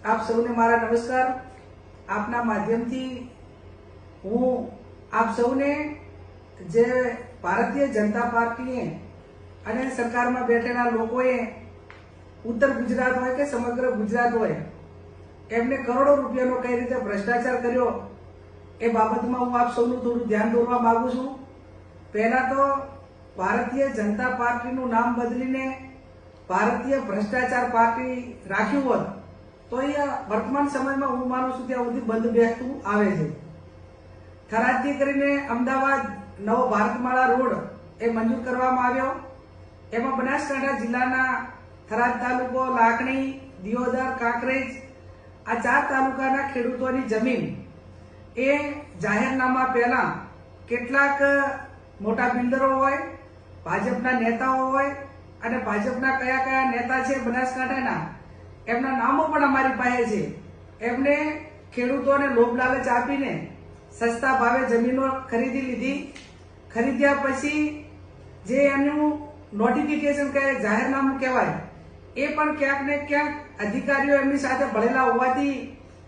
આપ સૌને મારા નમસ્કાર। આપના માધ્યમથી હું આપ સૌને જે ભારતીય જનતા પાર્ટીએ અને સરકારમાં બેઠેલા લોકોએ ઉત્તર ગુજરાત હોય કે સમગ્ર ગુજરાત હોય એમને કરોડો રૂપિયાનો કઈ રીતે ભ્રષ્ટાચાર કર્યો એ બાબતમાં હું આપ સૌનું થોડું ધ્યાન દોરવા માંગુ છું। પહેલા તો ભારતીય જનતા પાર્ટીનું નામ બદલીને ભારતીય ભ્રષ્ટાચાર પાર્ટી રાખ્યું હોત તો એ વર્તમાન સમયમાં હું માનું છું ત્યાં સુધી બંધ બેસતું આવે છે। થરાદથી કરીને અમદાવાદ નવો ભારતમાળા રોડ એ મંજૂર કરવામાં આવ્યો। એમાં બનાસકાંઠા જિલ્લાના થરાદ તાલુકો, લાખણી, દિયોદર, કાંકરેજ આ 4 તાલુકાના ખેડૂતોની જમીન એ જાહેરનામા પહેલા કેટલાક મોટા બિલ્ડરો હોય, ભાજપના નેતાઓ હોય અને ભાજપના કયા કયા નેતા છે બનાસકાંઠાના એમના નામો પણ અમારી પાસે છે। એમને ખેડૂતોને લોભ લાલચ આપીને સસ્તા ભાવે જમીનો ખરીદી લીધી। ખરીદ્યા પછી જે એનું નોટિફિકેશન કહે, જાહેરનામું કહેવાય, એ પણ ક્યાંક ને ક્યાંક અધિકારીઓ એમની સાથે ભળેલા હોવાથી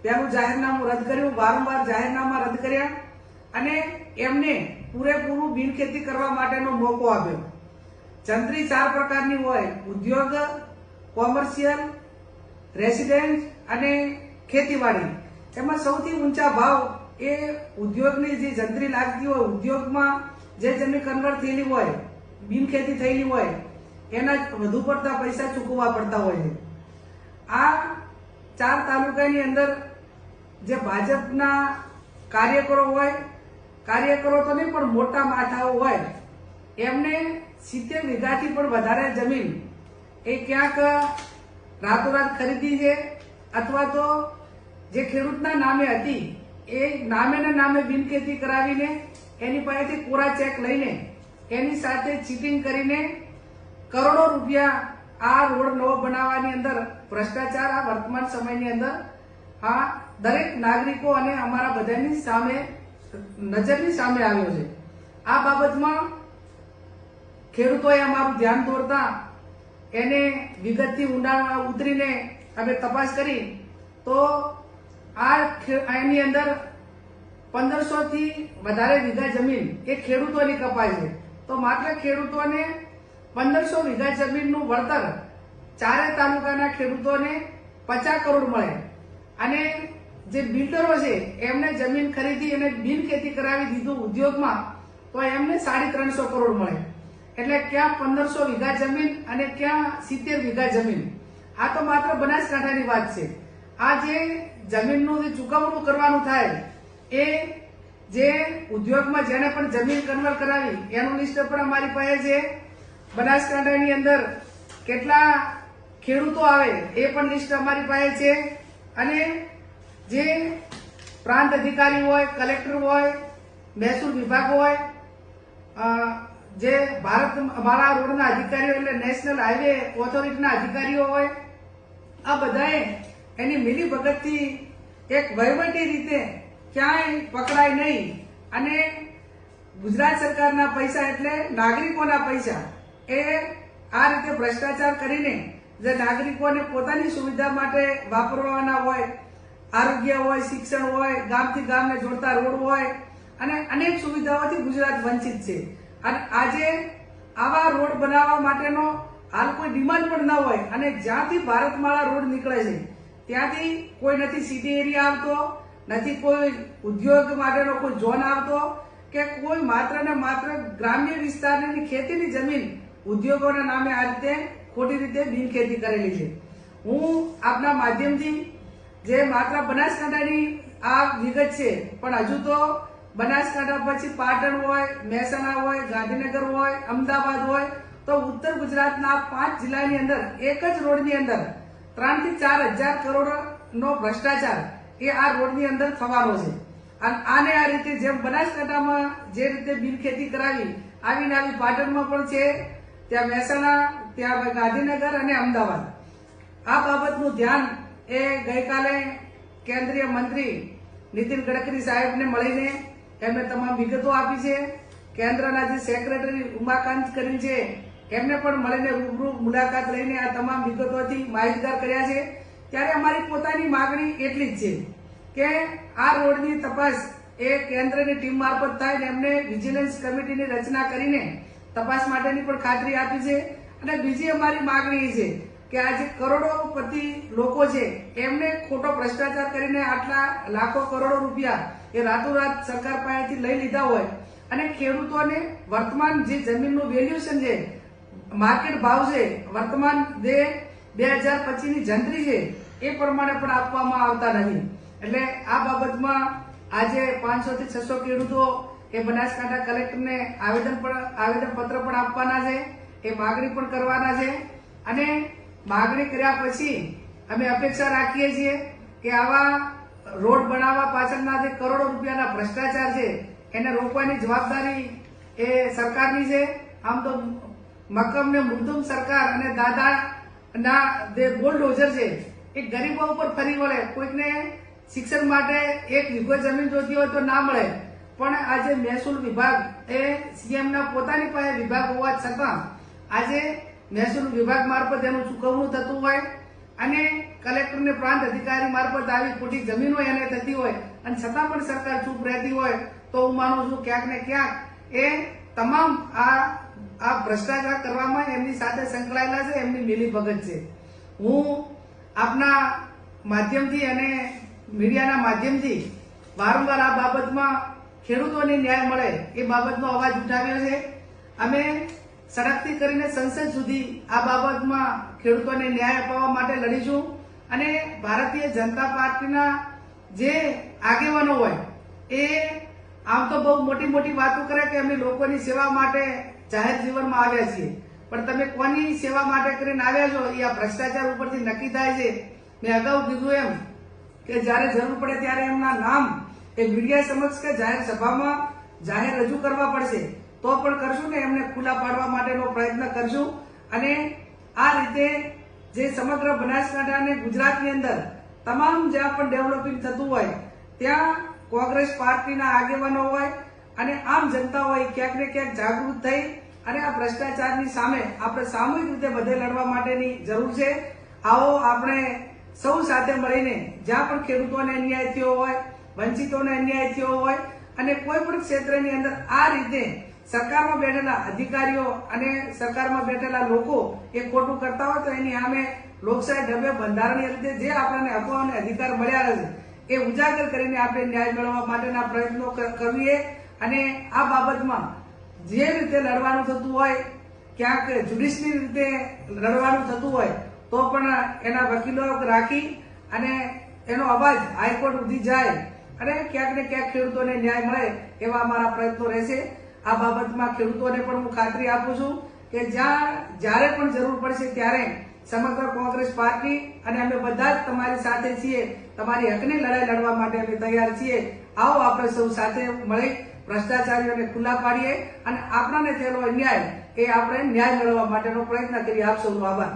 પેલું જાહેરનામું રદ કર્યું, વારંવાર જાહેરનામા રદ કર્યા અને એમને પૂરેપૂરું બિનખેતી કરવા માટેનો મોકો આપ્યો। જંત્રી 4 પ્રકારની હોય: ઉદ્યોગ, કોમર્શિયલ, રેસિડેન્ટ અને ખેતીવાડી। એમાં સૌથી ઊંચા ભાવ એ ઉદ્યોગની જે જંત્રી લાગતી હોય, ઉદ્યોગમાં જે જમીન કન્વર્ટ થયેલી હોય, બિનખેતી થયેલી હોય એના વધુ પડતા પૈસા ચૂકવવા પડતા હોય છે। આ 4 તાલુકાની અંદર જે ભાજપના કાર્યકરો હોય, કાર્યકરો તો નહીં પણ મોટા માથાઓ હોય, એમને 70 વીઘાથી પણ વધારે જમીન એ ક્યાંક રાતોરાત ખરીદી છે અથવા તો જે ખેડૂતના નામે હતી એ નામે બિનખેતી કરાવીને એની પાસેથી કોરા ચેક લઈને એની સાથે ચીટિંગ કરીને કરોડો રૂપિયા આ રોડ નવો બનાવવાની અંદર ભ્રષ્ટાચાર આ વર્તમાન સમયની અંદર આ દરેક નાગરિકો અને અમારા બધાની સામે નજરની સામે આવ્યો છે। આ બાબતમાં ખેડૂતોએ અમારું ધ્યાન દોરતા એને વિગતથી ઊંડાણમાં ઉતરીને અમે તપાસ કરી તો એની અંદર 1500 થી વધારે વીઘા જમીન એ ખેડૂતોની કપાય છે। તો માત્ર ખેડૂતોને 1500 વીઘા જમીનનું વળતર 4 તાલુકાના ખેડૂતોને 50 કરોડ મળે અને જે બિલ્ડરો છે એમને જમીન ખરીદી અને બિનખેતી કરાવી દીધું ઉદ્યોગમાં તો એમને 350 કરોડ મળે। એટલે ક્યાં 1500 વીઘા જમીન અને ક્યાં 70 વીઘા જમીન। આ તો માત્ર બનાસકાંઠાની વાત છે। આ જે જમીનનું જે ચૂકવણું કરવાનું થાય એ જે ઉદ્યોગમાં જેને પણ જમીન કન્વર્ટ કરાવી એનું લિસ્ટ પણ અમારી પાસે છે। બનાસકાંઠાની અંદર કેટલા ખેડૂતો આવે એ પણ લિસ્ટ અમારી પાસે છે અને જે પ્રાંત અધિકારી હોય, કલેક્ટર હોય, મહેસૂલ વિભાગ હોય, જે ભારતમાળા રોડના અધિકારીઓ એટલે નેશનલ હાઈવે ઓથોરિટીના અધિકારીઓ હોય, આ બધાએ એની મિલીભગતથી એક વહીવટી રીતે ક્યાંય પકડાય નહીં અને ગુજરાત સરકારના પૈસા એટલે નાગરિકોના પૈસા એ આ રીતે ભ્રષ્ટાચાર કરીને જે નાગરિકોને પોતાની સુવિધા માટે વાપરવાના હોય, આરોગ્ય હોય, શિક્ષણ હોય, ગામથી ગામને જોડતા રોડ હોય અને અનેક સુવિધાઓથી ગુજરાત વંચિત છે। અને આજે આવા રોડ બનાવવા માટેનો હાલ કોઈ ડિમાન્ડ પણ ન હોય અને જ્યાંથી ભારતમાળા રોડ નીકળે છે ત્યાંથી કોઈ નથી સિટી એરિયા આવતો, નથી કોઈ ઉદ્યોગ માટેનો કોઈ ઝોન આવતો કે કોઈ માત્ર ને માત્ર ગ્રામ્ય વિસ્તારની ખેતીની જમીન ઉદ્યોગોના નામે આ રીતે ખોટી રીતે બિનખેતી કરેલી છે। હું આપના માધ્યમથી જે માત્ર બનાસકાંઠાની આ વિગત છે પણ હજુ તો બનાસકાંઠા પછી પાટણ હોય, મહેસાણા હોય, ગાંધીનગર હોય, અમદાવાદ હોય તો ઉત્તર ગુજરાતના 5 જિલ્લાની અંદર એક જ રોડની અંદર 3 થી 4000 કરોડનો ભ્રષ્ટાચાર એ આ રોડની અંદર થવાનો છે। અને આને આ રીતે જેમ બનાસકાંઠામાં જે રીતે બિનખેતી કરાવી આવીને આવી પાટણમાં પણ છે, ત્યાં મહેસાણા, ત્યાં ગાંધીનગર અને અમદાવાદ। આ બાબતનું ધ્યાન એ ગઈકાલે કેન્દ્રીય મંત્રી નીતિન ગડકરી સાહેબને મળીને એમને તમામ વિગતો આપી છે। કેન્દ્રના જે સેક્રેટરી ઉમાકાંત કરીને છે એમને પણ મળીને રૂબરૂ મુલાકાત લઈને આ તમામ વિગતોથી માહિતગાર કર્યા છે। ત્યારે અમારી પોતાની માગણી એટલી જ છે કે આ રોડની તપાસ એ કેન્દ્રની ટીમ મારફત થાય ને એમને વિજિલન્સ કમિટીની રચના કરીને તપાસ માટેની પણ ખાતરી આપી છે. અને બીજી અમારી માગણી એ છે કે આ જે કરોડોપતિ લોકો છે એમને ખોટો ભ્રષ્ટાચાર કરીને આટલા લાખો કરોડો રૂપિયા એ રાતોરાત સરકાર પાસેથી લઈ લીધા હોય અને ખેડૂતોને વર્તમાન જે જમીનનું વેલ્યુએશન છે, માર્કેટ ભાવ છે, વર્તમાન જે 2025 ની જંત્રી છે એ પ્રમાણે પણ આપવામાં આવતા નથી. એટલે આ બાબતમાં આજે 500 થી 600 ખેડૂતો એ બનાસકાંઠા કલેક્ટરને આવેદનપત્ર પણ આપવાના છે, એ માગણી પણ કરવાના છે. અને માગણી કર્યા પછી અમે અપેક્ષા રાખીએ છીએ કે આવા રોડ બનાવવા પાછળના જે કરોડો રૂપિયાના ભ્રષ્ટાચાર છે એને રોકવાની જવાબદારી એ સરકારની છે. આમ તો મક્કમ ને મૃદુમ સરકાર અને દાદાના જે બુલડોઝર છે એ ગરીબો ઉપર ફરી વળે. કોઈકને શિક્ષણ માટે 1 વીઘો જમીન જોતી હોય તો ના મળે, પણ આજે મહેસૂલ વિભાગ એ સીએમના પોતાની પાસે વિભાગ હોવા છતાં આજે મહેસૂલ વિભાગ મારફત એનું ચૂકવણું થતું હોય અને કલેક્ટરને પ્રાંત અધિકારી મારફત આવી ખોટી જમીનો એને થતી હોય અને છતાં પણ સરકાર ચૂપ રહેતી હોય તો હું માનું છું ક્યાંક ને ક્યાંક એ તમામ આ ભ્રષ્ટાચાર કરવામાં એમની સાથે સંકળાયેલા છે, એમની મિલીભગત છે. હું આપના માધ્યમથી અને મીડિયાના માધ્યમથી વારંવાર આ બાબતમાં ખેડૂતોને ન્યાય મળે એ બાબતનો અવાજ ઉઠાવ્યો છે. અમે સડકથી કરીને સંસદ સુધી આ બાબતમાં ખેડૂતોને ન્યાય અપાવવા માટે લડીશું. અને ભારતીય જનતા પાર્ટીના જે આગેવાનો હોય એ આમ તો બહુ મોટી મોટી વાતો કરે કે અમે લોકોની સેવા માટે જાહેર જીવનમાં આવ્યા છીએ, પણ તમે કોની સેવા માટે કરીને આવ્યા છો એ આ ભ્રષ્ટાચાર ઉપરથી નક્કી થાય છે. મેં અગાઉ કીધું એમ કે જ્યારે જરૂર પડે ત્યારે એમના નામ એ મીડિયા સમક્ષ કે જાહેર સભામાં જાહેર રજૂ કરવા પડશે તો પણ કરશું ને એમને ખુલ્લા પાડવા માટેનો પ્રયત્ન કરશું. અને આ રીતે જે સમગ્ર બનાસકાંઠા અને ગુજરાતની અંદર તમામ જ્યાં પણ ડેવલપિંગ થતું હોય ત્યાં કોંગ્રેસ પાર્ટીના આગેવાનો હોય અને આમ જનતા હોય ક્યાંક ને ક્યાંક જાગૃત થઈ અને આ ભ્રષ્ટાચારની સામે આપણે સામૂહિક રીતે બધે લડવા માટેની જરૂર છે. આવો આપણે સૌ સાથે મળીને જ્યાં પણ ખેડૂતોને અન્યાય થયો હોય, વંચિતોને અન્યાય થયો હોય અને કોઈ પણ ક્ષેત્રની અંદર આ રીતે સરકારમાં બેઠેલા અધિકારીઓ અને સરકારમાં બેઠેલા લોકો એ ખોટું કરતા હોય તો એની સામે લોકશાહી ઢબે બંધારણીય રીતે જે આપણને હકો અને અધિકાર મળ્યા છે એ ઉજાગર કરીને આપણે ન્યાય મેળવવા માટેના પ્રયત્નો કરીએ. અને આ બાબતમાં જે રીતે લડવાનું થતું હોય, ક્યાંક જ્યુડિશની રીતે લડવાનું થતું હોય તો પણ એના વકીલો રાખી અને એનો અવાજ હાઈકોર્ટ સુધી જાય અને ક્યાંક ને ક્યાંક ખેડૂતોને ન્યાય મળે એવા અમારા પ્રયત્નો રહેશે. આ બાબતમાં ખેડૂતોને પણ હું ખાતરી આપું છું કે જ્યારે પણ જરૂર પડશે ત્યારે સમગ્ર કોંગ્રેસ પાર્ટી અને અમે બધા જ તમારી સાથે છીએ. તમારી હકની લડાઈ લડવા માટે અમે તૈયાર છીએ. આવો આપણે સૌ સાથે મળી ભ્રષ્ટાચારીઓને ખુલ્લા પાડીએ અને આપણાને થયેલો અન્યાય એ આપણે ન્યાય મેળવવા માટેનો પ્રયત્ન કરીએ. આપ સૌનો આભાર.